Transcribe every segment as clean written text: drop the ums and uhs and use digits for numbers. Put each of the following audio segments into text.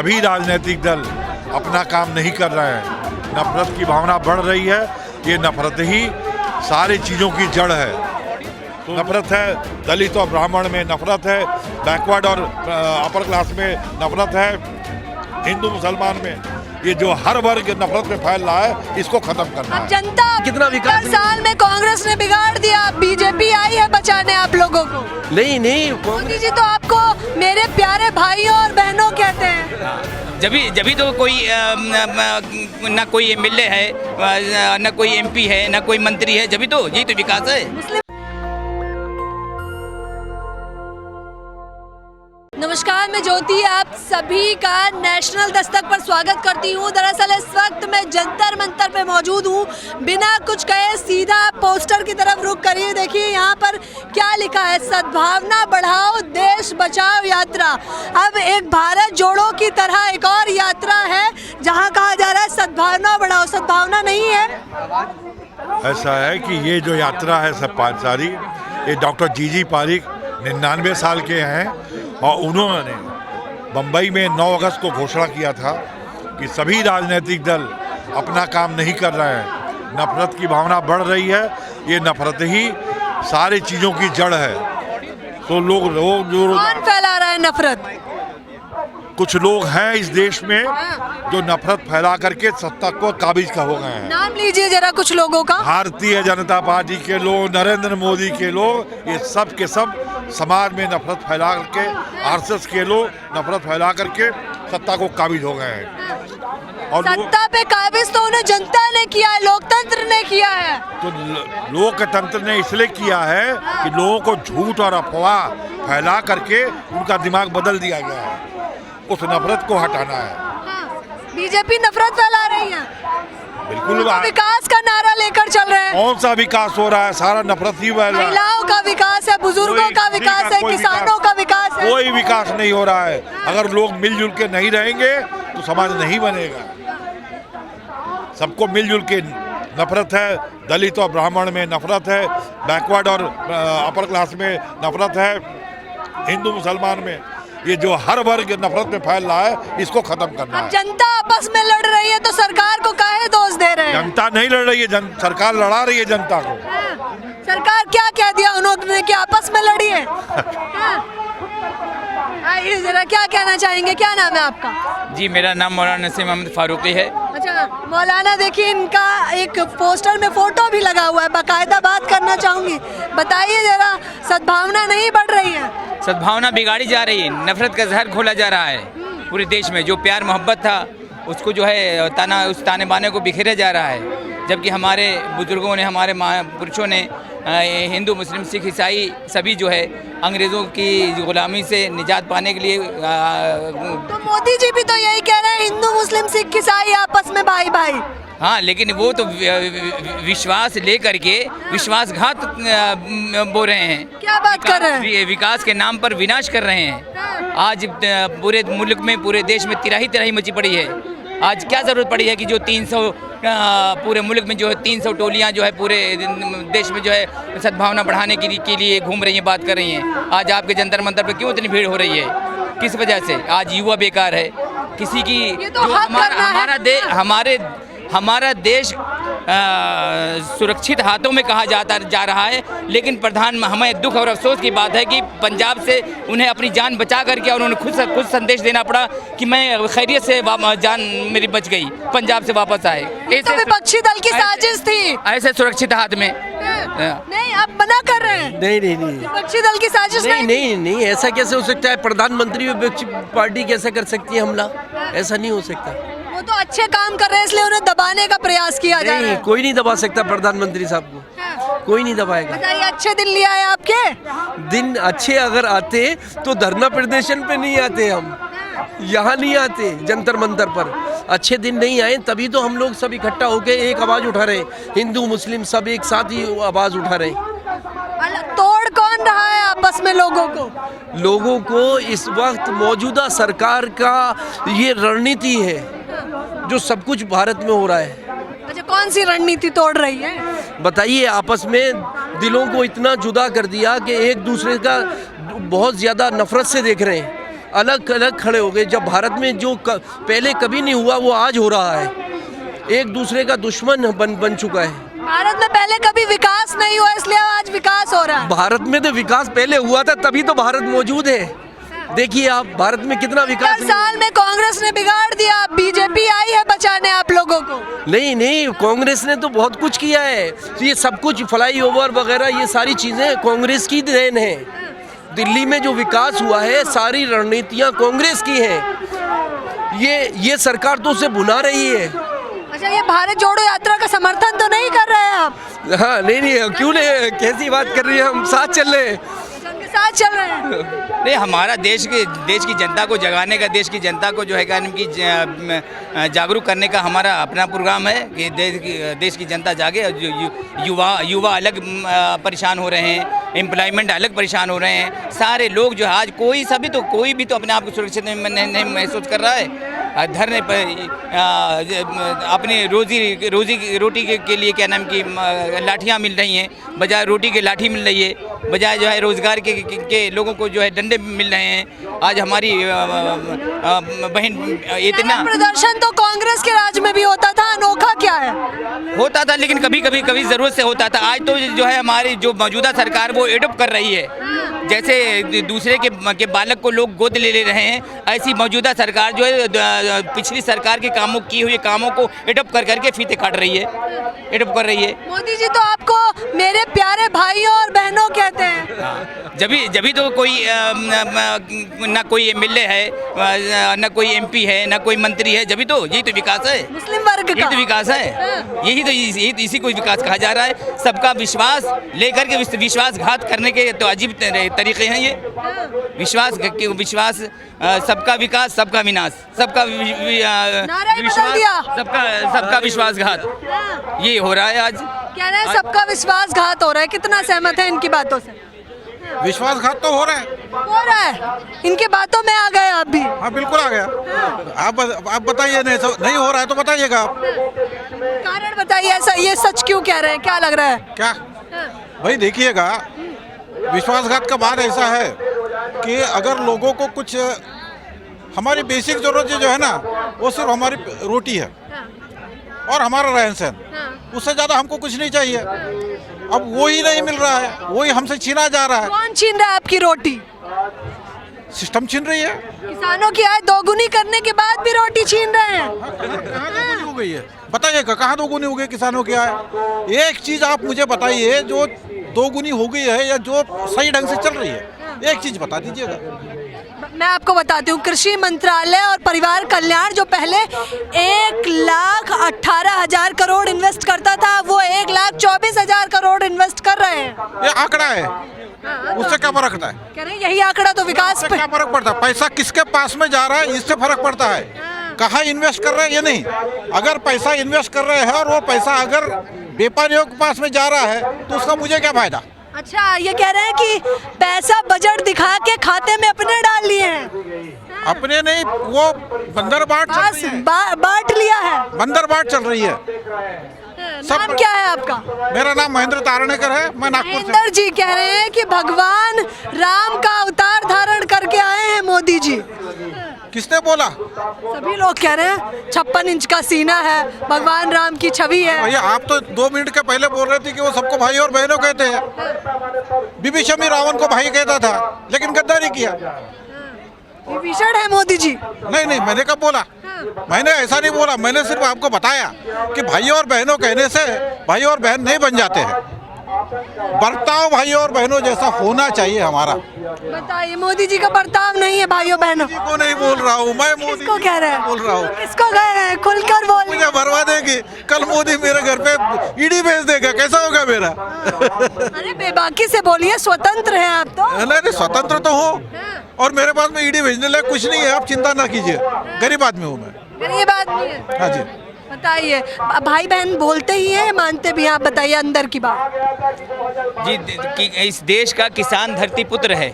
सभी राजनीतिक दल अपना काम नहीं कर रहे हैं। नफरत की भावना बढ़ रही है। ये नफरत ही सारी चीज़ों की जड़ है। नफरत है दलित और ब्राह्मण में, नफरत है बैकवर्ड और अपर क्लास में, नफरत है हिंदू मुसलमान में। ये जो हर वर्ग नफरत में फैल रहा है, इसको खत्म करना है। जनता कितना विकास साल में कांग्रेस ने बिगाड़ दिया, बीजेपी आई है बचाने आप लोगों को। नहीं मोदी जी तो आपको मेरे प्यारे भाइयों और बहनों कहते हैं। जभी तो कोई ना कोई एमएलए है, ना कोई एमपी है, ना कोई मंत्री है, जभी तो यही तो विकास है। नमस्कार, मैं ज्योति आप सभी का नेशनल दस्तक पर स्वागत करती हूँ। दरअसल इस वक्त मैं जंतर मंतर पे मौजूद हूँ। बिना कुछ कहे सीधा पोस्टर की तरफ रुख करिए। देखिए यहाँ पर क्या लिखा है, सद्भावना बढ़ाओ देश बचाओ यात्रा। अब एक भारत जोड़ो की तरह एक और यात्रा है जहाँ कहा जा रहा है सद्भावना बढ़ाओ। सद्भावना नहीं है। ऐसा है कि ये जो यात्रा है सब सारी, ये डॉक्टर जीजी पारिक 99 साल के हैं और उन्होंने बम्बई में 9 अगस्त को घोषणा किया था कि सभी राजनीतिक दल अपना काम नहीं कर रहे हैं। नफरत की भावना बढ़ रही है। ये नफरत ही सारी चीज़ों की जड़ है। तो लोग जो कौन फैला रहा है नफरत? कुछ लोग हैं इस देश में जो नफरत फैला करके सत्ता को काबिज हो गए हैं। नाम लीजिए जरा कुछ लोगों का। भारतीय जनता पार्टी के लोग, नरेंद्र मोदी के लोग, ये सब के सब समाज में नफरत फैला करके, आरएसएस के लोग नफरत फैला करके सत्ता को काबिज हो गए हैं। और सत्ता पे काबिज तो उन्हें जनता ने किया है, लोकतंत्र ने किया है। तो लोकतंत्र ने इसलिए किया है कि लोगों को झूठ और अफवाह फैला करके उनका दिमाग बदल दिया गया है। उस नफरत को हटाना है। बीजेपी नफरत फैला रही है। बिल्कुल विकास का नारा लेकर चल रहे हैं। कौन सा विकास हो रहा है? सारा नफरत ही फैला है। महिलाओं का विकास है, बुजुर्गों का विकास है, किसानों का विकास है। कोई विकास नहीं हो रहा है। अगर लोग मिलजुल के नहीं रहेंगे तो समाज नहीं बनेगा। सबको मिलजुल के नफरत है दलित और ब्राह्मण में, नफरत है बैकवर्ड और अपर क्लास में, नफरत है हिंदू मुसलमान में। ये जो हर वर्ग नफरत में फैल रहा है, इसको खत्म करना है। जनता आपस में लड़ रही है तो सरकार को काहे दोष दे रहे हैं? जनता नहीं लड़ रही है, सरकार लड़ा रही है जनता को। सरकार क्या कह दिया उन्होंने कि आपस में लड़ी है? आइए जरा, क्या कहना चाहेंगे? क्या नाम है आपका? जी, मेरा नाम मौलाना नसीम अहमद फारूकी है। अच्छा मौलाना, देखिए इनका एक पोस्टर में फोटो भी लगा हुआ है। बाकायदा बात करना चाहूंगी, बताइए जरा, सद्भावना नहीं बढ़ रही है? सद्भावना बिगाड़ी जा रही है। नफरत का जहर घोला जा रहा है पूरे देश में। जो प्यार मोहब्बत था उसको जो है उस ताने बाने को बिखेरा जा रहा है। जबकि हमारे बुजुर्गों ने, हमारे पुरुषों ने, हिंदू मुस्लिम सिख ईसाई सभी जो है अंग्रेज़ों की गुलामी से निजात पाने के लिए तो मोदी जी भी तो यही कह रहे हैं, हिंदू मुस्लिम सिख ईसाई आपस में भाई भाई। हाँ, लेकिन वो तो विश्वास लेकर के विश्वासघात बोल रहे हैं। क्या बात कर रहे हैं? विकास के नाम पर विनाश कर रहे हैं। आज पूरे मुल्क में, पूरे देश में तिराही मची पड़ी है। आज क्या ज़रूरत पड़ी है कि जो 300 पूरे मुल्क में जो है 300 टोलियां जो है पूरे देश में जो है सद्भावना बढ़ाने के लिए घूम रही हैं, बात कर रही हैं। आज आपके जंतर मंतर पर क्यों इतनी भीड़ हो रही है? किस वजह से? आज युवा बेकार है। किसी की तो हमारा देश सुरक्षित हाथों में कहा जा रहा है। लेकिन हमें दुख और अफसोस की बात है कि पंजाब से उन्हें अपनी जान बचा करके, और उन्हें खुद संदेश देना पड़ा कि मैं खैरियत से जान मेरी बच गई, पंजाब से वापस आए। तो विपक्षी दल की साजिश थी। ऐसे सुरक्षित हाथ में नहीं, आप मना कर रहे हैं। नहीं विपक्षी दल की साजिश नहीं, ऐसा कैसे हो सकता है? प्रधानमंत्री विपक्षी पार्टी कैसे कर सकती है हमला? ऐसा नहीं हो सकता। वो तो अच्छे काम कर रहे हैं इसलिए उन्हें दबाने का प्रयास किया जा रहा है। कोई नहीं दबा सकता प्रधानमंत्री साहब को, कोई नहीं दबाएगा। बताइए, अच्छे दिन लिया है आपके? दिन अच्छे अगर आते तो धरना प्रदर्शन पे नहीं आते, हम यहाँ नहीं आते जंतर मंतर पर। अच्छे दिन नहीं आए तभी तो हम लोग सब इकट्ठा होकर एक आवाज़ उठा रहे, हिंदू मुस्लिम सब एक साथ ही आवाज़ उठा रहे। तोड़ कौन रहा है आपस में लोगों को? लोगों को इस वक्त मौजूदा सरकार का ये रणनीति है जो सब कुछ भारत में हो रहा है। अच्छा, कौन सी रणनीति तोड़ रही है? बताइए। आपस में दिलों को इतना जुदा कर दिया कि एक दूसरे का बहुत ज़्यादा नफरत से देख रहे हैं। अलग अलग खड़े हो गए। जब भारत में जो पहले कभी नहीं हुआ वो आज हो रहा है, एक दूसरे का दुश्मन बन चुका है। भारत में पहले कभी विकास नहीं हुआ, इसलिए आज विकास हो रहा है। भारत में तो विकास पहले हुआ था, तभी तो भारत मौजूद है। देखिए आप भारत में कितना विकास। 10 साल में कांग्रेस ने बिगाड़ दिया, बीजेपी आई है बचाने आप लोगों को। नहीं, कांग्रेस ने तो बहुत कुछ किया है। ये सब कुछ फ्लाईओवर वगैरह ये सारी चीज़ें कांग्रेस की देन है। दिल्ली में जो विकास हुआ है सारी रणनीतियाँ कांग्रेस की हैं। ये सरकार तो उसे भुना रही है। अच्छा, ये भारत जोड़ो यात्रा का समर्थन तो नहीं कर रहे हैं आप? हाँ नहीं, क्यों नहीं, कैसी बात कर रही है, हम साथ चल रहे हैं, उनके साथ चल रहे हैं। नहीं, हमारा देश की जनता को जगाने का, देश की जनता को जो है कि जागरूक करने का हमारा अपना प्रोग्राम है कि देश की जनता जागे। युवा अलग परेशान हो रहे हैं, एम्प्लॉयमेंट अलग परेशान हो रहे हैं। सारे लोग जो है आज कोई भी तो अपने आप को सुरक्षित नहीं महसूस कर रहा है। धरने पर अपनी रोटी के लिए क्या नाम की लाठियाँ मिल रही हैं, बजाय रोटी के लाठी मिल रही है, बजाय जो है रोज़गार के लोगों को जो है डंडे मिल रहे हैं। आज हमारी बहन इतना प्रदर्शन तो कांग्रेस के राज में भी होता था, अनोखा क्या है? होता था, लेकिन कभी ज़रूरत से होता था। आज तो जो है हमारी जो मौजूदा सरकार वो एडॉप्ट कर रही है। जैसे दूसरे के बालक को लोग गोद ले रहे हैं, ऐसी मौजूदा सरकार जो है पिछली सरकार के की हुई कामों को एडॉप्ट करके फीते काट रही है, एडॉप्ट कर रही है। मोदी जी तो आपको मेरे प्यारे भाइयों और बहनों कहते हैं। जभी तो कोई ना कोई एमएलए है, ना कोई एमपी है, ना कोई मंत्री है। जभी तो यही तो विकास है, मुस्लिम वर्ग का यही तो विकास है। यही इसी को विकास कहा जा रहा है। सबका विश्वास लेकर के विश्वासघात करने के तो अजीब तरीके हैं ये। विश्वास सबका विकास, सबका विनाश, सबका सबका विश्वासघात, ये हो रहा है आज। कह रहे हैं सबका विश्वासघात हो रहा है। कितना सहमत है इनकी बातों से? विश्वासघात तो हो रहा है। इनकी बातों में आ गए आप भी? हाँ बिल्कुल आ गया। आप बताइए, नहीं हो रहा है तो बताइएगा आप। कारण बताइए, ऐसा ये सच क्यों कह रहे हैं, क्या लग रहा है? क्या भाई देखिएगा, विश्वासघात का बात ऐसा है कि अगर लोगों को कुछ हमारी बेसिक जरूरत जो है ना, वो सिर्फ हमारी रोटी है और हमारा रहन सहन, उससे ज़्यादा हमको कुछ नहीं चाहिए। अब वो ही नहीं मिल रहा है, वही हमसे छीना जा रहा है। कौन छीन रहा है आपकी रोटी? सिस्टम छीन रही है। किसानों की आय दोगुनी करने के बाद भी रोटी छीन रहे हैं। कहाँ दोगुनी हो गई है बताइएगा, कहाँ दोगुनी हो गई किसानों की आय? एक चीज़ आप मुझे बताइए जो दोगुनी हो गई है या जो सही ढंग से चल रही है, एक चीज़ बता दीजिएगा। मैं आपको बताती हूँ, कृषि मंत्रालय और परिवार कल्याण जो पहले 1,18,000 करोड़ इन्वेस्ट करता था, वो 1,24,000 करोड़ इन्वेस्ट कर रहे हैं। ये आंकड़ा है, उससे क्या फर्क पड़ता है? कह रहे हैं यही आंकड़ा तो विकास पे क्या फर्क पड़ता है? पैसा किसके पास में जा रहा है, इससे फर्क पड़ता है। कहाँ इन्वेस्ट कर रहे हैं ये नहीं। अगर पैसा इन्वेस्ट कर रहे हैं और वो पैसा अगर व्यापारियों के पास में जा रहा है तो उसका मुझे क्या फायदा? अच्छा, ये कह रहे हैं कि पैसा बजट दिखा के खाते में अपने डाल लिए हैं। अपने नहीं, वो बंदर बाट चल रही है। बांट लिया है, बंदर बाट चल रही है। नाम क्या है आपका? मेरा नाम महेंद्र तारणेकर है, मैं नागपुर से। महेंद्र जी कह रहे हैं कि भगवान राम का अवतार धारण करके आए हैं मोदी जी। किसने बोला? सभी लोग कह रहे हैं 56 इंच का सीना है, भगवान राम की छवि है। भैया आप तो 2 मिनट के पहले बोल रहे थे कि वो सबको भाई और बहनों कहते हैं। विभीषण रावण को भाई कहता था, लेकिन गद्दारी किया। विभीषण है मोदी जी? नहीं, मैंने कब बोला? मैंने ऐसा नहीं बोला। मैंने सिर्फ आपको बताया कि भाई और बहनों कहने से भाई और बहन नहीं बन जाते हैं। बर्ताव भाई और बहनों जैसा होना चाहिए हमारा। बताइए, मोदी जी का बर्ताव नहीं है भाइयों बहनों? को नहीं बोल रहा हूँ मैं, मोदी को कह रहे हैं, बोल रहा हूँ। किसको कह रहे हैं? खुलकर बोल। मुझे भरवा देगी कल मोदी मेरे घर पे ईडी भेज देगा, कैसा होगा मेरा? अरे बेबाकी से बोलिए, स्वतंत्र हैं आप तो। नहीं, स्वतंत्र तो हो और मेरे पास में ईडी भेजने लायक कुछ नहीं है। आप चिंता ना कीजिए, गरीब आदमी हूँ मैं। गरीब आदमी है? हाँ जी। बताइए, भाई बहन बोलते ही हैं, मानते भी हैं? आप बताइए अंदर की बात। जी, इस देश का किसान धरती पुत्र है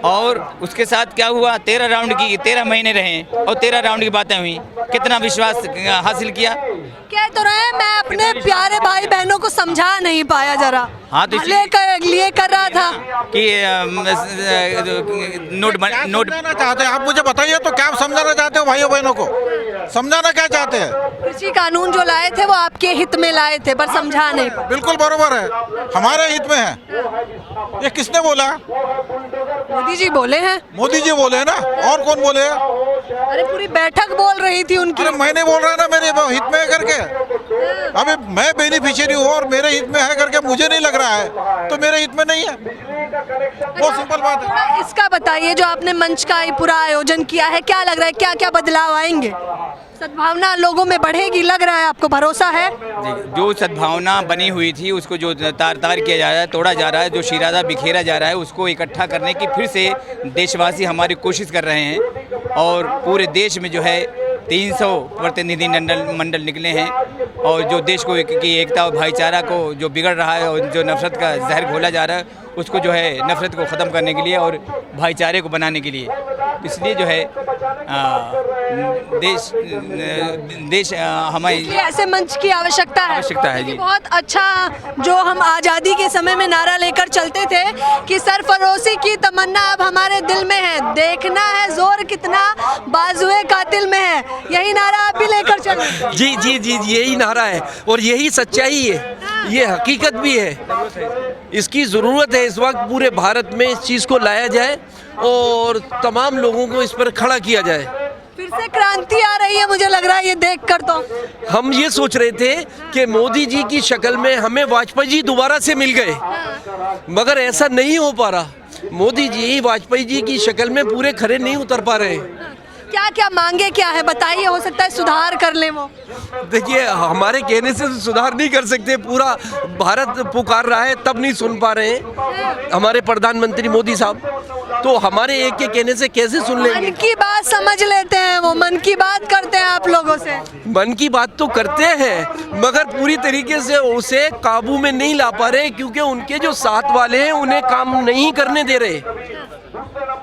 और उसके साथ क्या हुआ, 13 महीने रहे और 13 राउंड की बातें हुई। कितना विश्वास हासिल किया? कह तो रहे हैं मैं अपने प्यारे भाई बहनों को समझा नहीं पाया जरा। हाँ तो लिए कर रहा था कि नोट समझाना चाहते हैं आप मुझे बताइए तो क्या आप समझाना चाहते हो भाइयों बहनों को? समझाना क्या चाहते हैं? कृषि कानून जो लाए थे वो आपके हित में लाए थे पर समझा नहीं पाए। बिल्कुल बरोबर है, हमारे हित में है। ये किसने बोला? मोदी जी बोले हैं। मोदी जी बोले हैं ना, और कौन बोले हैं? अरे पूरी बैठक बोल रही थी उनकी। अरे मैंने बोल रहा ना मेरे हित में है करके। अभी मैं बेनिफिशियरी हूँ और मेरे हित में है करके मुझे नहीं लग रहा है तो मेरे हित में नहीं है। बहुत सिंपल बात है। थोड़ा इसका बताइए, जो आपने मंच का ये पूरा आयोजन किया है, क्या लग रहा है, क्या क्या बदलाव आएंगे? सद्भावना लोगों में बढ़ेगी, लग रहा है, आपको भरोसा है? जो सद्भावना बनी हुई थी उसको जो तार तार किया जा रहा है, तोड़ा जा रहा है, जो शिरादा बिखेरा जा रहा है उसको इकट्ठा करने की फिर से देशवासी हमारी कोशिश कर रहे हैं। और पूरे देश में जो है 300 प्रतिनिधि मंडल निकले हैं और जो देश को की एकता और भाईचारा को जो बिगड़ रहा है और जो नफरत का जहर घोला जा रहा है उसको जो है नफरत को ख़त्म करने के लिए और भाईचारे को बनाने के लिए, इसलिए जो है देश हमारी ऐसे मंच की आवश्यकता है जी। बहुत अच्छा, जो हम आज़ादी के समय में नारा लेकर चलते थे कि सरफरोशी की तमन्ना अब हमारे दिल में है, देखना है जोर कितना बाजुए कातिल में है, यही नारा आप भी लेकर चले। जी जी जी यही नारा है और यही सच्चाई है, ये हकीकत भी है। इसकी ज़रूरत है इस वक्त पूरे भारत में इस चीज़ को लाया जाए और तमाम लोगों को इस पर खड़ा किया जाए। फिर से क्रांति आ रही है मुझे लग रहा है ये देखकर। तो हम ये सोच रहे थे कि मोदी जी की शक्ल में हमें वाजपेयी जी दोबारा से मिल गए, मगर ऐसा नहीं हो पा रहा। मोदी जी वाजपेयी जी की शक्ल में पूरे खरे नहीं उतर पा रहे। क्या क्या मांगे क्या है बताइए, हो सकता है सुधार कर ले वो। देखिए हमारे कहने से सुधार नहीं कर सकते, पूरा भारत पुकार रहा है तब नहीं सुन पा रहे हैं हमारे प्रधानमंत्री मोदी साहब, तो हमारे एक के कहने से कैसे सुन लेंगे? मन की बात समझ लेते हैं, वो मन की बात करते हैं आप लोगों से। मन की बात तो करते हैं मगर पूरी तरीके से उसे काबू में नहीं ला पा रहे क्योंकि उनके जो साथ वाले हैं उन्हें काम नहीं करने दे रहे।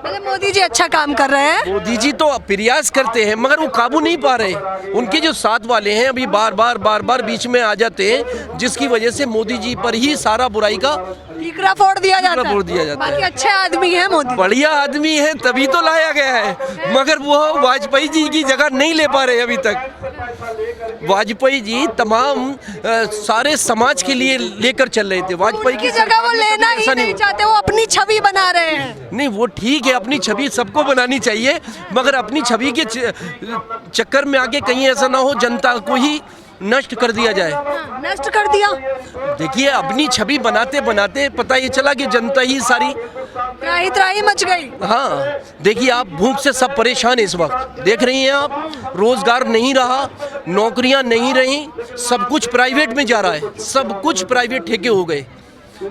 मतलब मोदी जी अच्छा काम कर रहे हैं, मोदी जी तो प्रयास करते हैं मगर वो काबू नहीं पा रहे। उनके जो साथ वाले हैं अभी बार बार बीच में आ जाते हैं, जिसकी वजह से मोदी जी पर ही सारा बुराई का ठीकरा फोड़ दिया जाता है। है। बाकी अच्छे आदमी है मोदी, बढ़िया आदमी है तभी तो लाया गया है, मगर वो वाजपेयी जी की जगह नहीं ले पा रहे अभी तक। वाजपेयी जी तमाम सारे समाज के लिए लेकर चल रहे थे, वाजपेयी की जगह वो लेना ही नहीं चाहते, वो अपनी छवि बना रहे हैं। नहीं वो ठीक है, अपनी छवि सबको बनानी चाहिए, मगर अपनी छवि के चक्कर में आके कहीं ऐसा ना हो जनता को ही नष्ट कर दिया जाए। नष्ट कर दिया। देखिए अपनी छवि बनाते बनाते पता ये चला कि जनता ही सारी त्राही मच गई। हाँ देखिए आप भूख से सब परेशान है इस वक्त, देख रही हैं आप, रोजगार नहीं रहा, नौकरियां नहीं रही, सब कुछ प्राइवेट में जा रहा है, सब कुछ प्राइवेट ठेके हो गए,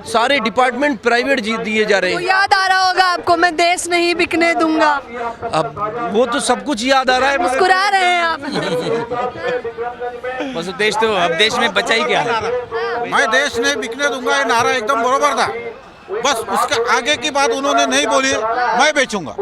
सारे डिपार्टमेंट प्राइवेट दिए जा रहे हैं। तो याद आ रहा होगा आपको, मैं देश नहीं बिकने दूंगा। अब वो तो सब कुछ याद आ रहा है, मुस्कुरा रहे हैं आप। बस देश तो अब देश में बचा ही क्या है। मैं देश नहीं बिकने दूंगा ये नारा एकदम बरोबर था, बस उसके आगे की बात उन्होंने नहीं बोली, मैं बेचूंगा,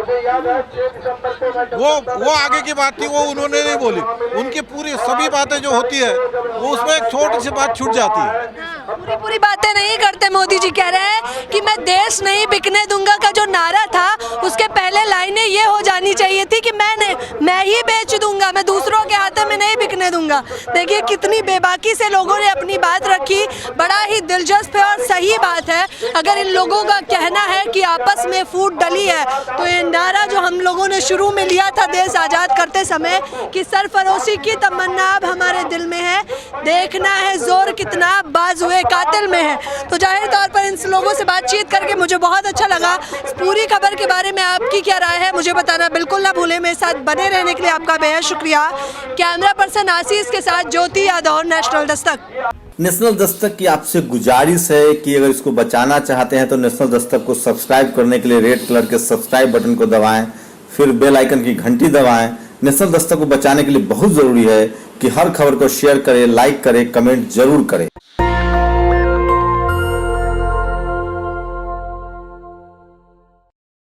वो आगे की बात थी वो उन्होंने नहीं बोली। उनकी पूरी सभी बातें जो होती है वो उसमें एक छोटी सी बात छूट जाती है। पूरी बातें नहीं करते। मोदी जी कह रहे हैं कि मैं देश नहीं बिकने दूंगा का जो नारा था उसके पहले लाइनें ये हो जानी चाहिए थी कि मैं ही बेच दूंगा, मैं दूसरों के हाथ में नहीं बिकने दूंगा। देखिए कितनी बेबाकी से लोगों ने अपनी बात रखी, बड़ा ही दिलचस्प है और सही बात है। अगर इन लोगों का कहना है कि आपस में फूट डली है तो ये नारा जो हम लोगों ने शुरू में लिया था देश आज़ाद करते समय कि सरफरोशी की तमन्ना अब हमारे दिल में है, देखना है जोर कितना बाजुए कातिल में है। तो जाहिर तौर पर इन लोगों से बातचीत करके मुझे बहुत अच्छा लगा। इस पूरी खबर के बारे में आपकी क्या राय है मुझे बताना बिल्कुल ना भूलें। मेरे साथ बने रहने के लिए आपका बेहद शुक्रिया। कैमरा पर्सन आशीष के साथ ज्योति यादव, नेशनल दस्तक। नेशनल दस्तक की आपसे गुजारिश है कि अगर इसको बचाना चाहते हैं तो नेशनल दस्तक को सब्सक्राइब करने के लिए रेड कलर के सब्सक्राइब बटन को दबाएं, फिर बेल आइकन की घंटी दबाएं। नेशनल दस्तक को बचाने के लिए बहुत जरूरी है कि हर खबर को शेयर करें, लाइक करें, कमेंट जरूर करें।